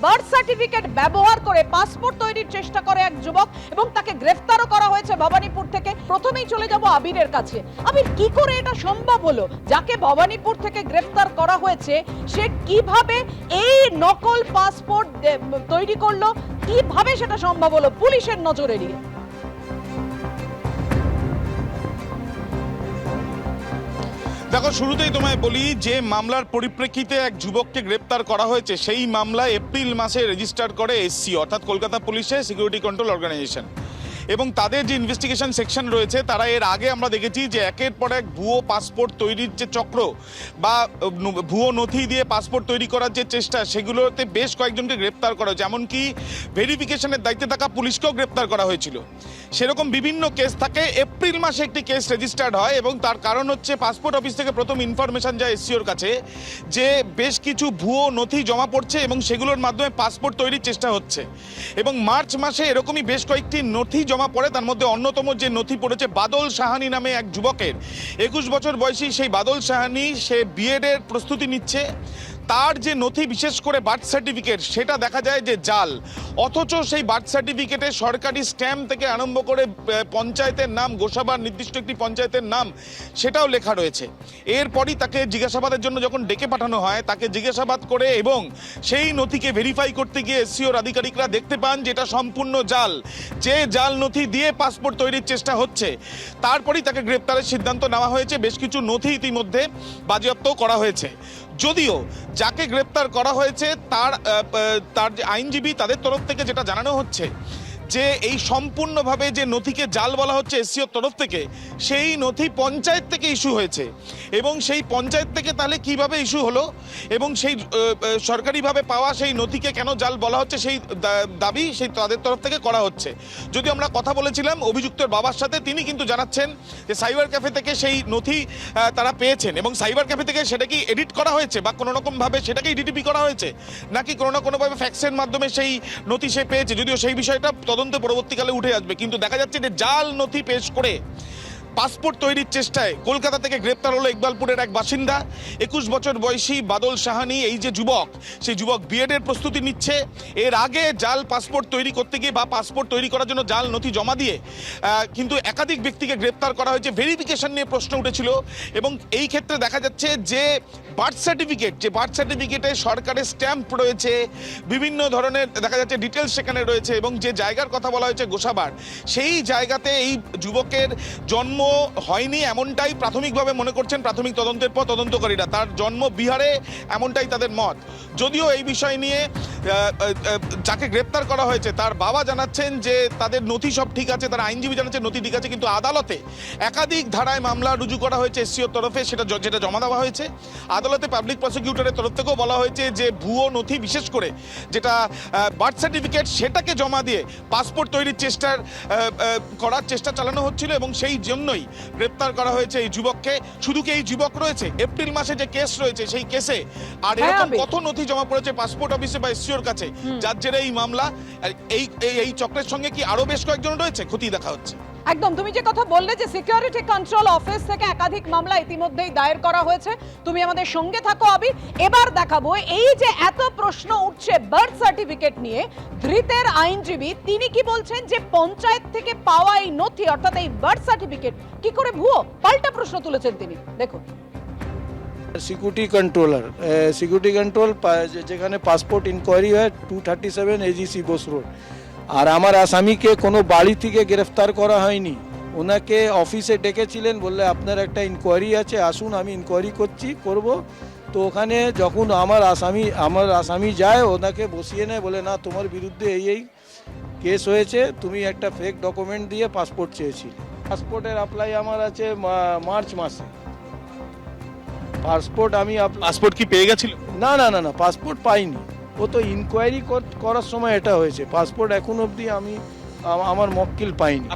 Birth certificate ব্যবহার করে passport তৈরির চেষ্টা করে এক যুবক এবং তাকে গ্রেফতারও করা হয়েছে ভবানীপুর থেকে। প্রথমেই চলে যাব আবিরের কাছে। আবির, কি করে এটা সম্ভব হলো? যাকে ভবানীপুর থেকে গ্রেফতার করা হয়েছে সে কিভাবে এই নকল পাসপোর্ট তৈরি করলো? কিভাবে সেটা সম্ভব হলো পুলিশের নজর এড়িয়ে? দেখো, শুরুতেই তোমায় বলি যে মামলার পরিপ্রেক্ষিতে এক যুবককে গ্রেপ্তার করা হয়েছে, সেই মামলা এপ্রিল মাসে রেজিস্টার করে এসসি অর্থাৎ কলকাতা পুলিশের সিকিউরিটি কন্ট্রোল অর্গানাইজেশন। এবং তাদের যে ইনভেস্টিগেশন সেকশন রয়েছে, তারা এর আগে আমরা দেখেছি যে একের পর এক ভুয়ো পাসপোর্ট তৈরির যে চক্র বা ভুয়ো নথি দিয়ে পাসপোর্ট তৈরি করার যে চেষ্টা, সেগুলোতে বেশ কয়েকজনকে গ্রেপ্তার করা হয়েছে। এমনকি ভেরিফিকেশনের দায়িত্বে থাকা পুলিশকেও গ্রেপ্তার করা হয়েছিল। সেরকম বিভিন্ন কেস থাকে। এপ্রিল মাসে একটি কেস রেজিস্টার্ড হয় এবং তার কারণ হচ্ছে পাসপোর্ট অফিস থেকে প্রথম ইনফরমেশন যায় এসসিওর কাছে যে বেশ কিছু ভুয়ো নথি জমা পড়ছে এবং সেগুলোর মাধ্যমে পাসপোর্ট তৈরির চেষ্টা হচ্ছে। এবং মার্চ মাসে এরকমই বেশ কয়েকটি নথি জমা পড়ে। তার মধ্যে অন্যতম যে নথি পড়েছে বাদল সাহানি নামে এক যুবকের, 21 বছর বয়সী সেই বাদল সাহানি, সে বিএডের প্রস্তুতি নিচ্ছে। তার যে নথি, বিশেষ করে বার্থ সার্টিফিকেট, সেটা দেখা যায় যে জাল। অথচ সেই বার্থ সার্টিফিকেটে সরকারি স্ট্যাম্প থেকে আরম্ভ করে পঞ্চায়েতের নাম, গোসাবার নির্দিষ্ট একটি পঞ্চায়েতের নাম, সেটাও লেখা রয়েছে। এরপরই তাকে জিজ্ঞাসাবাদের জন্য যখন ডেকে পাঠানো হয়, তাকে জিজ্ঞাসাবাদ করে এবং সেই নথিকে ভেরিফাই করতে গিয়ে এসসিওর আধিকারিকরা দেখতে পান যে এটা সম্পূর্ণ জাল, যে জাল নথি দিয়ে পাসপোর্ট তৈরির চেষ্টা হচ্ছে। তারপরই তাকে গ্রেপ্তারের সিদ্ধান্ত নেওয়া হয়েছে। বেশ কিছু নথি ইতিমধ্যে বাজেয়াপ্তও করা হয়েছে। যদিও যাকে গ্রেপ্তার করা হয়েছে তার যে আইনজীবী, তাদের তরফ থেকে যেটা জানানো হচ্ছে যে এই সম্পূর্ণভাবে যে নথিকে জাল বলা হচ্ছে এসসিওর তরফ থেকে, সেই নথি পঞ্চায়েত থেকে ইস্যু হয়েছে। এবং সেই পঞ্চায়েত থেকে তাহলে কিভাবে ইস্যু হলো এবং সেই সরকারিভাবে পাওয়া সেই নথিকে কেন জাল বলা হচ্ছে, সেই দাবি সেই তাদের তরফ থেকে করা হচ্ছে। যদি আমরা কথা বলেছিলাম অভিযুক্তের বাবার সাথে, তিনি কিন্তু জানাচ্ছেন যে সাইবার ক্যাফে থেকে সেই নথি তারা পেয়েছেন এবং সাইবার ক্যাফে থেকে সেটা কি এডিট করা হয়েছে বা কোনো রকমভাবে সেটাকেই ডিটিপি করা হয়েছে, নাকি কোনো না কোনোভাবে ফ্যাক্সের মাধ্যমে সেই নথি সে পেয়েছে। যদিও সেই বিষয়টা তদন্তে পরবর্তীকালে উঠে আসবে, কিন্তু দেখা যাচ্ছে যে জাল নথি পেশ করে পাসপোর্ট তৈরির চেষ্টায় কলকাতা থেকে গ্রেপ্তার হলো ইকবালপুরের এক বাসিন্দা, 21 বছর বয়সী বাদল সাহানি। এই যে যুবক, সেই যুবক বিএডের প্রস্তুতি নিচ্ছে। এর আগে জাল পাসপোর্ট তৈরি করতে গিয়ে বা পাসপোর্ট তৈরি করার জন্য জাল নথি জমা দিয়ে কিন্তু একাধিক ব্যক্তিকে গ্রেপ্তার করা হয়েছে। ভেরিফিকেশন নিয়ে প্রশ্ন উঠেছিল এবং এই ক্ষেত্রে দেখা যাচ্ছে যে বার্থ সার্টিফিকেট, যে বার্থ সার্টিফিকেটে সরকারের স্ট্যাম্প রয়েছে, বিভিন্ন ধরনের দেখা যাচ্ছে ডিটেলস সেখানে রয়েছে এবং যে জায়গার কথা বলা হয়েছে গোসাবার, সেই জায়গাতে এই যুবকের জন্ম হয়নি এমনটাই প্রাথমিকভাবে মনে করছেন প্রাথমিক তদন্তের পর তদন্তকারীরা। তার জন্ম বিহারে এমনটাই তাদের মত। যদিও এই বিষয় নিয়ে যাকে গ্রেপ্তার করা হয়েছে তার বাবা জানাচ্ছেন যে তাদের নথি সব ঠিক আছে, তার আইনজীবী জানাচ্ছেন নথি ঠিক আছে, কিন্তু আদালতে একাধিক ধারায় মামলা রুজু করা হয়েছে এসসিওর তরফে, যেটা জমা দেওয়া হয়েছে। আদালতে পাবলিক প্রসিকিউটরের তরফ থেকেও বলা হয়েছে যে ভুয়ো নথি, বিশেষ করে যেটা বার্থ সার্টিফিকেট, সেটাকে জমা দিয়ে পাসপোর্ট তৈরির করার চেষ্টা চালানো হচ্ছিল এবং সেই জন্যই গ্রেপ্তার করা হয়েছে এই যুবককে। শুধু কি এই যুবক রয়েছে, এপ্রিল মাসে যে কেস রয়েছে সেই কেসে আর এরকম কত নথি জমা পড়েছে পাসপোর্ট অফিসে বা এসসিওর কাছে, যার জেরে এই মামলা। এই চক্রের সঙ্গে কি আরো বেশ কয়েকজন রয়েছে, খতিয়ে দেখা হচ্ছে। একদম, তুমি যে কথা বললে যে সিকিউরিটি কন্ট্রোল অফিস থেকে একাধিক মামলা ইতিমধ্যেই দায়ের করা হয়েছে, তুমি আমাদের সঙ্গে থাকো আবির। এবার দেখাবো এই যে এত প্রশ্ন উঠছে বার্থ সার্টিফিকেট নিয়ে, ধৃতের আইনজীবী তিনি কি বলছেন যে পঞ্চায়েত থেকে পাওয়া এই নথি অর্থাৎ এই বার্থ সার্টিফিকেট কি করে ভুয়ো, পাল্টা প্রশ্ন তুলেছেন তিনি। দেখুন। সিকিউরিটি কন্ট্রোল যেখানে পাসপোর্ট ইনকোয়ারি হয় 237 এজিসি বোস রোড। আর আমার আসামিকে কোনো বাড়ি থেকে গ্রেফতার করা হয়নি, ওনাকে অফিসে ডেকেছিলেন, বললে আপনার একটা ইনকোয়ারি আছে, আসুন আমি ইনকোয়ারি করব। তো ওখানে যখন আমার আসামি যায়, ওনাকে বসিয়ে নেয়, বলে না তোমার বিরুদ্ধে এই কেস হয়েছে, তুমি একটা ফেক ডকুমেন্ট দিয়ে পাসপোর্ট চেয়েছিলে। পাসপোর্টের অ্যাপ্লাই আমার আছে মার্চ মাসে। পাসপোর্ট কি পেয়ে গেছিল? না, পাসপোর্ট পাইনি। ও তো ইনকোয়ারি করার সময় এটা হয়েছে, পাসপোর্ট এখন অবধি আমি আমার মক্কেল পাইনি।